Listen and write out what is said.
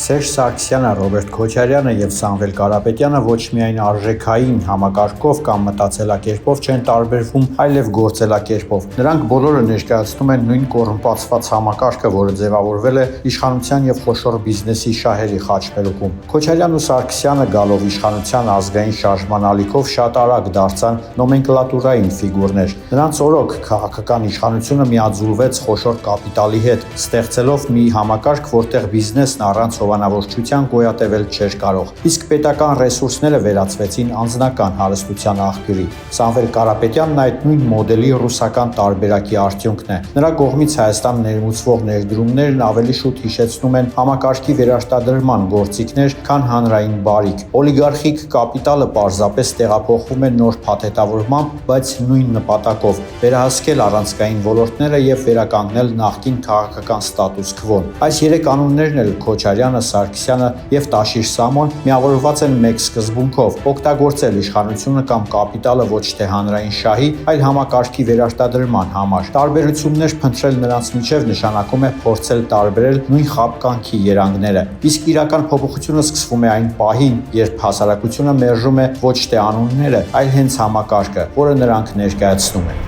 Սերժ Սարգսյանը, Ռոբերտ Քոչարյանը եւ Սամվել Կարապետյանը ոչ միայն արժեքային համակարգով կամ մտածելակերպով չեն տարբերվում, այլև գործելակերպով։ Նրանք բոլորը ներկայացնում են նույն կոռումպացված համակարգը, որը ձևավորվել է իշխանության եւ խոշոր բիզնեսի շահերի խաչմերուկում։ Քոչարյանն ու Սարգսյանը գալով իշխանության ազգային շարժման ալիքով շատ արագ դարձան նոմենկլատուրային ֆիգուրներ։ Նրանց օրոք քաղաքական իշխանությունը միաձուլվեց խոշոր կապիտալի հետ, ստեղծելով մի համակարգ, որտեղ բիզնեսն առանց հովանավորչության գոյատևել չէր կարող, իսկ պետական ռեսուրսները վերածվեցին անձնական հարստության աղբյուրի։ Սամվել Կարապետյանն այդ նույն մոդելի ռուսական տարբերակի արդյունքն է։ Նրա կողմից Հայաստան ներմուծվող ներդրումներն ավելի շուտ հիշեցնում են համակարգի վերարտադրման գործիքներ, քան հանրային բարիք։ Օլիգարխիկ կապիտալը պարզապես տեղափոխվում է նոր փաթեթավորմամբ, բայց նույն նպատակով՝ վերահսկել առանցքային ոլորտները եւ վերականգնել նախկին քաղաքական ստատուս քվոն։ Այս երեք անուններն էլ Քոչարյանը, Սարգսյանը եւ Տաշիր Սամոն միավորված են մեկ սկզբունքով՝ օգտագործել իշխանությունը կամ կապիտալը ոչ թե հանրային շահի, այլ համակարգի վերարտադրման համար։ Տարբերություններ փնտրել նրանց միջև նշանակում է փորձել տարբերել նույն խաբկանքի երանգները։ Իսկ իրական փոփոխությունը սկսվում է այն պահին, երբ հասարակությունը մերժում է ոչ թե անունները, այլ հենց համակարգը, որը նրանք ներկայացնում են։